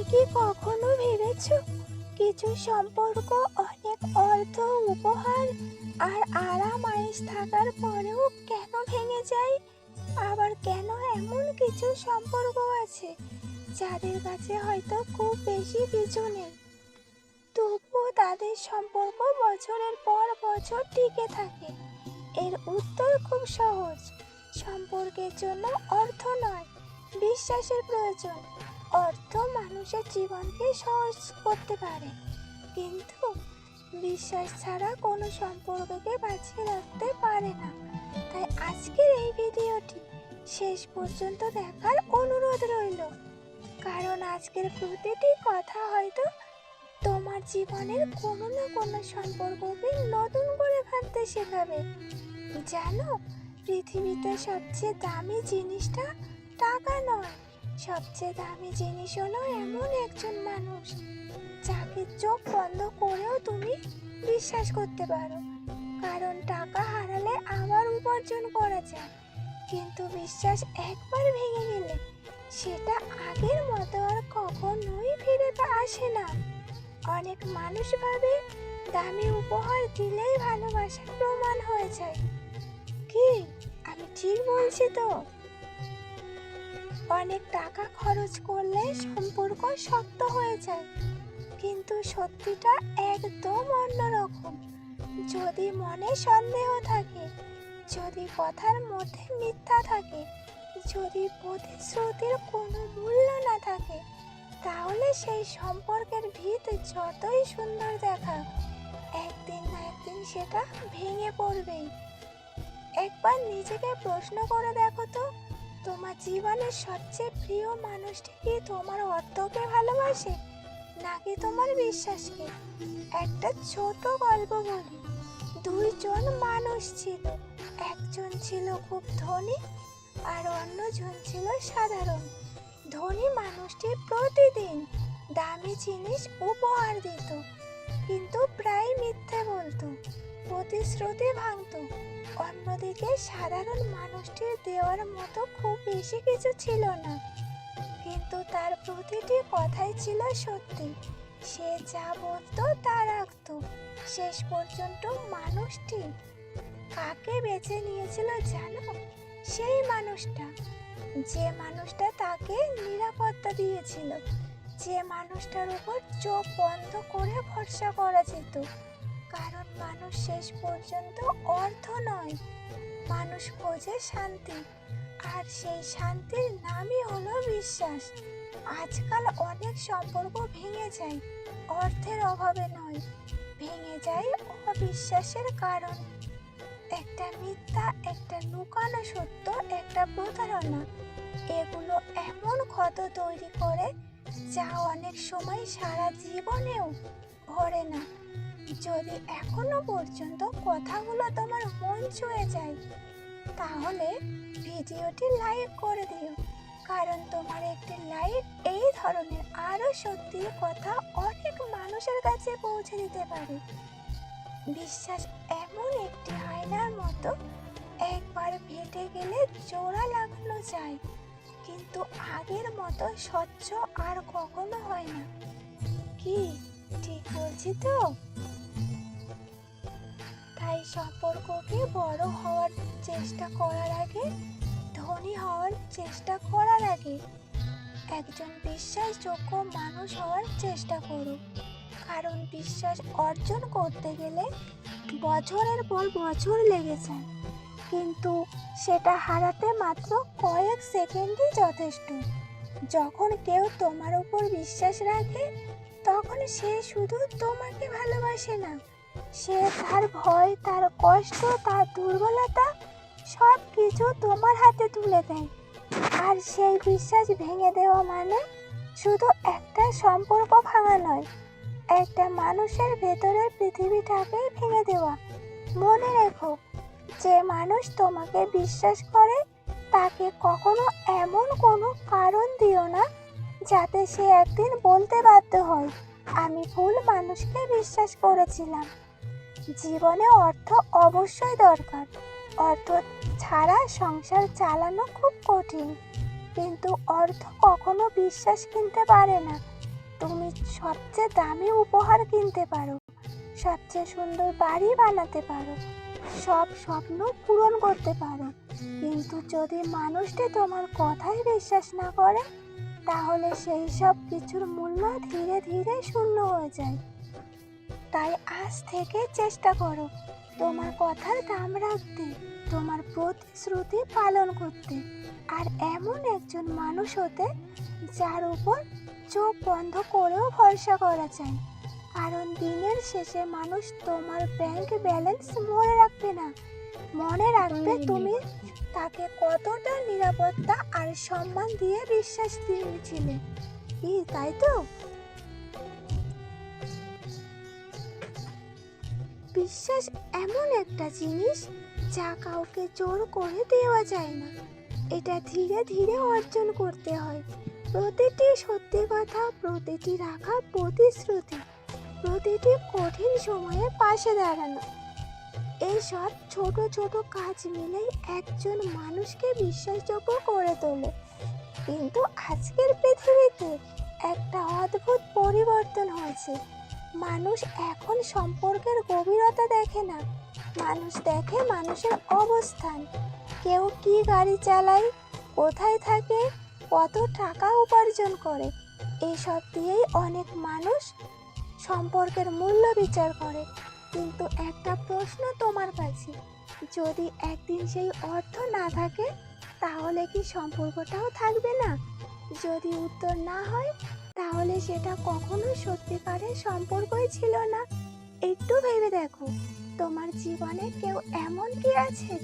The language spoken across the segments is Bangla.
কি কখনো ভেবেছো কিছু সম্পর্ক অনেক অর্থ, উপহার আর আরাম আয়েশ থাকার পরেও কেন ভেঙে যায়? আবার কেন এমন কিছু সম্পর্ক আছে যাদের কাছে হয়তো খুব বেশি কিছু নেই, তবুও তাদের সম্পর্ক বছরের পর বছর টিকে থাকে? এর উত্তর খুব সহজ। সম্পর্কের জন্য অর্থ নয়, বিশ্বাসের প্রয়োজন। অর্থ মানুষের জীবনকে সহজ করতে পারে, কিন্তু বিশ্বাস ছাড়া কোনো সম্পর্ককে বাঁচিয়ে রাখতে পারে না। তাই আজকের এই ভিডিওটি শেষ পর্যন্ত দেখার অনুরোধ রইল, কারণ আজকের প্রতিটি কথা হয়তো তোমার জীবনের কোনো না কোনো সম্পর্ককে নতুন করে ভাবতে শেখাবে। জানো, পৃথিবীতে সবচেয়ে দামি জিনিসটা টাকা নয়, সবচেয়ে দামি জিনিস হলো এমন একজন মানুষ যাকে চোখ বন্ধ করেও তুমি বিশ্বাস করতে পারো। কারণ টাকা হারালে আবার উপার্জন করা যায়, কিন্তু বিশ্বাস একবার ভেঙে গেলে সেটা আগের মতো আর কখনোই ফিরে আসে না। অনেক মানুষ ভাবে দামি উপহার দিলেই ভালোবাসার প্রমাণ হয়ে যায়। কি আমি ঠিক বলছি তো? অনেক টাকা খরচ করলে সম্পর্ক শক্ত হয়ে যায়, কিন্তু সত্যিটা একদম অন্যরকম। যদি মনে সন্দেহ থাকে, যদি কথার মধ্যে মিথ্যা থাকে, যদি প্রতিশ্রুতির কোনো মূল্য না থাকে, তাহলে সেই সম্পর্কের ভিত যতই সুন্দর দেখা, একদিন না একদিন সেটা ভেঙে পড়বেই। একবার নিজেকে প্রশ্ন করে দেখো তো, তোমার জীবনের সবচেয়ে প্রিয় মানুষটি কি তোমার অর্থকে ভালোবাসে নাকি তোমার বিশ্বাসকে? একটা ছোট গল্প বলি। দুইজন মানুষ ছিল, একজন ছিল খুব ধনী আর অন্যজন ছিল সাধারণ। ধনী মানুষটি প্রতিদিন দামি জিনিস উপহার দিত, কিন্তু প্রায় মিথ্যে বলতো, প্রতিশ্রুতি ভাঙতো। অন্যদিকে সাধারণ মানুষটির দেওয়ার মতো খুব বেশি কিছু ছিল না, কিন্তু তার প্রতিটি কথাই ছিল সত্যি। সে যা বলতো তা রাখতো। শেষ পর্যন্ত মানুষটি কাকে বেছে নিয়েছিল জানো? সেই মানুষটা, যে মানুষটা তাকে নিরাপত্তা দিয়েছিল, যে মানুষটার উপর চোখ বন্ধ করে ভরসা করা যেত। কারণ মানুষ শেষ পর্যন্ত অর্থ নয়, মানুষ খোঁজে শান্তি, আর সেই শান্তির নামই হলো বিশ্বাস। আজকাল অনেক সম্পর্ক ভেঙে যায় অর্থের অভাবে নয়, ভেঙে যায় অবিশ্বাসের কারণ। একটা মিথ্যা, একটা লুকানো সত্য, একটা প্রতারণা, এগুলো এমন ক্ষত তৈরি করে যা অনেক সময় সারা জীবনেও ভরে না। যদি এখনো পর্যন্ত কথাগুলো তোমার মন ছুঁয়ে যায়, তাহলে ভিডিওটি লাইক করে দিও, কারণ তোমার একটি লাইক এই ধরনের আরো সত্যির কথা অনেক মানুষের কাছে পৌঁছে দিতে পারে। বিশ্বাস এমন একটি আয়নার মতো, একবার ফেটে গেলে জোড়া লাগানো যায়, কিন্তু আগের মতো স্বচ্ছ আর কখনো হয় না। কি ঠিক বলছি তো? তাই সম্পর্ককে বড় হওয়ার চেষ্টা করার আগে, ধনী হওয়ার চেষ্টা করার আগে একজন বিশ্বাসযোগ্য মানুষ হওয়ার চেষ্টা করো। কারণ বিশ্বাস অর্জন করতে গেলে বছরের পর বছর লেগে যায়, কিন্তু সেটা হারাতে মাত্র কয়েক সেকেন্ডই যথেষ্ট। যখন কেউ তোমার উপর বিশ্বাস রাখে, তখন সে শুধু তোমাকে ভালোবাসে না, সে তার ভয়, তার কষ্ট, তার দুর্বলতা সব কিছু তোমার হাতে তুলে দেয়। আর সেই বিশ্বাস ভেঙে দেওয়া মানে শুধু একটা সম্পর্ক ভাঙা নয়, একটা মানুষের ভেতরের পৃথিবীটাকেই ভেঙে দেওয়া। মনে রেখো, যে মানুষ তোমাকে বিশ্বাস করে তাকে কখনো এমন কোনো কারণ দিও না যাতে সে একদিন বলতে বাধ্য হয়, আমি ভুল মানুষকে বিশ্বাস করেছিলাম। জীবনে অর্থ অবশ্যই দরকার, অর্থ ছাড়া সংসার চালানো খুব কঠিন, কিন্তু অর্থ কখনো বিশ্বাস কিনতে পারে না। তুমি সবচেয়ে দামি উপহার কিনতে পারো, সবচেয়ে সুন্দর বাড়ি বানাতে পারো, সব স্বপ্ন পূরণ করতে পারো, কিন্তু যদি মানুষটি তোমার কথাই বিশ্বাস না করে, তাহলে সেই সব কিছুর মূল্য ধীরে ধীরে শূন্য হয়ে যায়। তাই আজ থেকে চেষ্টা করো তোমার কথার দাম রাখতে, তোমার প্রতিশ্রুতি পালন করতে, আর এমন একজন মানুষ হতে যার উপর চোখ বন্ধ করেও ভরসা করা যায়। কারণ দিনের শেষে মানুষ তোমার ব্যাংক ব্যালেন্স মনে রাখবে না, মনে রাখবে তুমি তাকে কতটা নিরাপত্তা আর সম্মান দিয়ে বিশ্বাস দিয়েছিলে। কি তাই তো? বিশ্বাস এমন একটা জিনিস যা কাউকে জোর করে দেওয়া যায় না, এটা ধীরে ধীরে অর্জন করতে হয়। প্রতিটি সত্যি কথা, প্রতিটি রাখা প্রতিশ্রুতি, প্রতিটি কঠিন সময়ে পাশে দাঁড়ানো, এইসব ছোট ছোট কাজ মিলেই একজন মানুষকে বিশ্বাসযোগ্য করে তোলে। কিন্তু আজকের পৃথিবীতে একটা অদ্ভুত পরিবর্তন হয়েছে। মানুষ এখন সম্পর্কের গভীরতা দেখে না, মানুষ দেখে মানুষের অবস্থান। কেউ কি গাড়ি চালায়, কোথায় থাকে, কত টাকা উপার্জন করে, এসব দিয়েই অনেক মানুষ সম্পর্কের মূল্য বিচার করে। কিন্তু একটা প্রশ্ন তোমার কাছে, যদি একদিন সেই অর্থ না থাকে, তাহলে কি সম্পর্কটাও থাকবে না? যদি উত্তর না হয়, তাহলে সেটা কখনো সত্যিকারের সম্পর্কই ছিল না। একটু ভেবে দেখো, তোমার জীবনে কেউ এমন কি আছে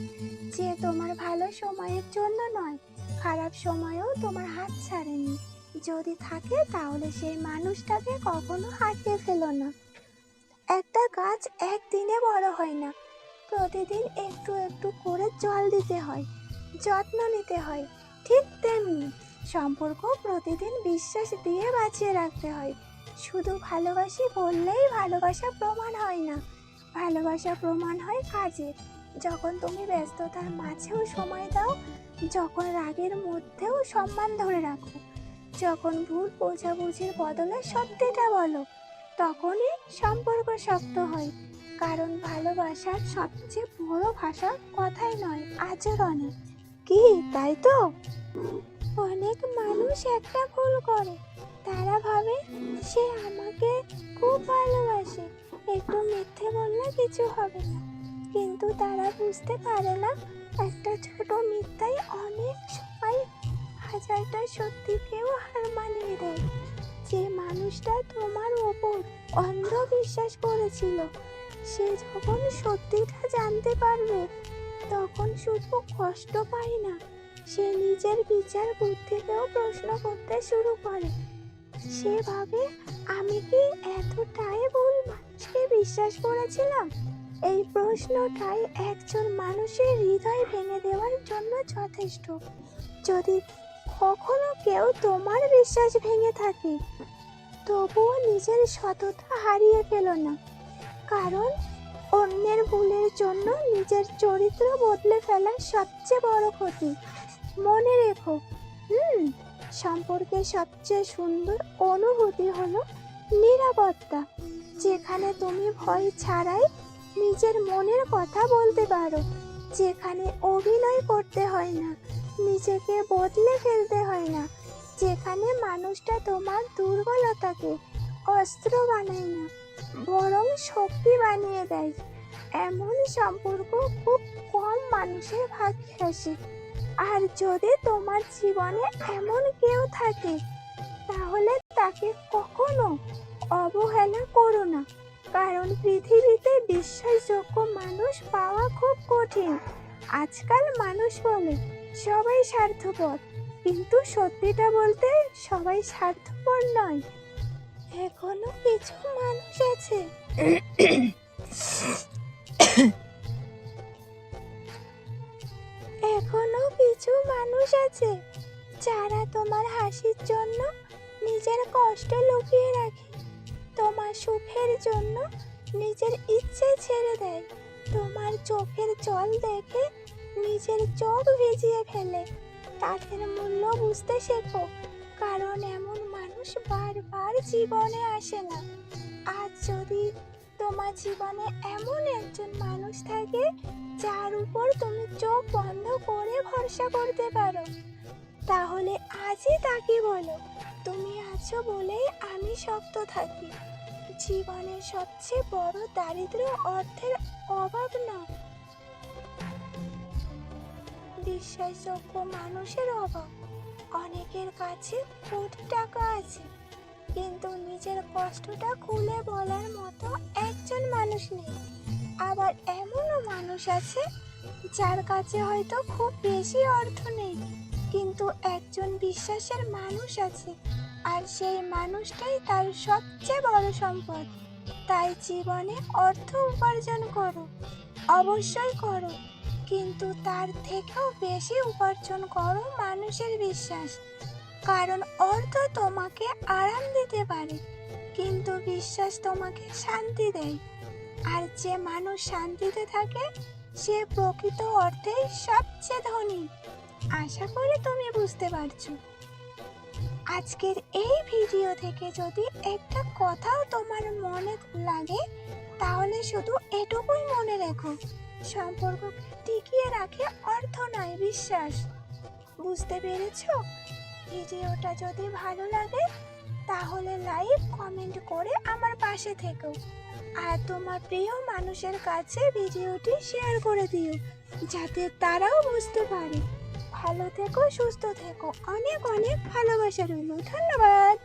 যে তোমার ভালো সময়ের জন্য নয়, খারাপ সময়েও তোমার হাত ছাড়েনি? যদি থাকে, তাহলে সেই মানুষটাকে কখনো হারিয়ে ফেলো না। একটা গাছ একদিনে বড় হয় না, প্রতিদিন একটু একটু করে জল দিতে হয়, যত্ন নিতে হয়। ঠিক তেমনি সম্পর্ক প্রতিদিন বিশ্বাস দিয়ে বাঁচিয়ে রাখতে হয়। শুধু ভালোবাসি বললেই ভালোবাসা প্রমাণ হয় না, ভালোবাসা প্রমাণ হয় কাজে। যখন তুমি ব্যস্ততার মাঝেও সময় দাও, যখন রাগের মধ্যেও সম্মান ধরে রাখো, যখন ভুল বোঝাবুঝির বদলে সত্যিটা বলো, তখনই সম্পর্ক শক্ত হয়। কারণ ভালোবাসার সবচেয়ে বড় ভাষা কথাই নয়, আচরণে। কি তাই তো? অনেক মানুষ একটা ভুল করে, তারা ভাবে সে আমাকে খুব ভালোবাসে, একটু মিথ্যে বললে কিছু হবে না। কিন্তু তারা বুঝতে পারে না, একটা ছোট মিথ্যাই অনেক সময় হাজারটা সত্যিকেও হার মানিয়ে দেয়। যে মানুষটা তোমার ওপর অন্ধ বিশ্বাস করেছিল, সে যখন সত্যিটা জানতে পারবে, তখন শুধু কষ্ট পায় না, সে নিজের বিচার বুদ্ধিকেও প্রশ্ন করতে শুরু করে। সে ভাবে, আমি কি এতটাই ভুল মানুষকে বিশ্বাস করেছিলাম? এই প্রশ্নটাই একজন মানুষের হৃদয় ভেঙে দেওয়ার জন্য যথেষ্ট। যদি কখনো কেউ তোমার বিশ্বাস ভেঙে থাকে, তবুও নিজের সততা হারিয়ে ফেলো না। কারণ অন্যের ভুলের জন্য নিজের চরিত্র বদলে ফেলা সবচেয়ে বড় ক্ষতি। মনে রেখো, সম্পর্কের সবচেয়ে সুন্দর অনুভূতি হলো নিরাপত্তা, যেখানে তুমি ভয় ছাড়াই নিজের মনের কথা বলতে পারো, যেখানে অভিনয় করতে হয় না, নিজেকে বদলে ফেলতে হয় না, যেখানে মানুষটা তোমার দুর্বলতাকে অস্ত্র বানায় না, বরং শক্তি বানিয়ে দেয়। এমন সম্পর্ক খুব কম মানুষের ভাগ্যে আসে। আর যদি তোমার জীবনে এমন কেউ থাকে, তাহলে তাকে কখনো অবহেলা করো না। কারণ পৃথিবীতে বিশ্বাসযোগ্য মানুষ পাওয়া খুব কঠিন। আজকাল মানুষ বলে সবাই স্বার্থপর, কিন্তু সত্যিটা বলতে সবাই স্বার্থপর নয়। এখনো কিছু মানুষ আছে যারা তোমার হাসির জন্য নিজের কষ্ট লুকিয়ে রাখে, তোমার সুখের জন্য নিজের ইচ্ছে ছেড়ে দেয়, তোমার চোখের জল দেখে নিজের চোখ ভিজিয়ে ফেলে। তাদের মূল্য বুঝতে শেখো, কারণ এমন মানুষ মানুষ বারবার জীবনে আসে না। আজ যদি তোমার জীবনে এমন একজন মানুষ থাকে যার উপর তুমি চোখ বন্ধ করে ভরসা করতে পারো, তাহলে আজই তাকে বলো, তুমি আছো বলেই আমি শক্ত থাকি। জীবনের সবচেয়ে বড় দারিদ্র্য অর্থের অভাব নয়, বিশ্বাসযোগ্য মানুষের অভাব। অনেকের কাছে কোটি টাকা আছে, কিন্তু নিজের কষ্টটা খুলে বলার মতো একজন মানুষ নেই। আবার এমনও মানুষ আছে যার কাছে হয়তো খুব বেশি অর্থ নেই, কিন্তু একজন বিশ্বাসের মানুষ আছে, আর সেই মানুষটাই তার সবচেয়ে বড় সম্পদ। তাই জীবনে অর্থ উপার্জন করো, অবশ্যই করো, কিন্তু তার থেকেও বেশি উপার্জন করো মানুষের বিশ্বাস। কারণ অর্থ তোমাকে আরাম দিতে পারে, কিন্তু বিশ্বাস তোমাকে শান্তি দেয়। আর যে মানুষ শান্তিতে থাকে সে প্রকৃত অর্থেই সবচেয়ে ধনী। আশা করি তুমি বুঝতে পারছো। আজকের এই ভিডিও থেকে যদি একটা কথাও তোমার মনে লাগে, তাহলে শুধু এটুকুই মনে রেখো, সম্পর্ককে টিকিয়ে রাখে অর্থ নয়, বিশ্বাস। বুঝতে পেরেছো? ভিডিওটা যদি ভালো লাগে তাহলে লাইক কমেন্ট করে আমার পাশে থেকো, আর তোমার প্রিয় মানুষের কাছে ভিডিওটি শেয়ার করে দিও, যাতে তারাও বুঝতে পারে। ভালো থেকো, সুস্থ থেকো, অনেক অনেক ভালোবাসা রইল। ধন্যবাদ।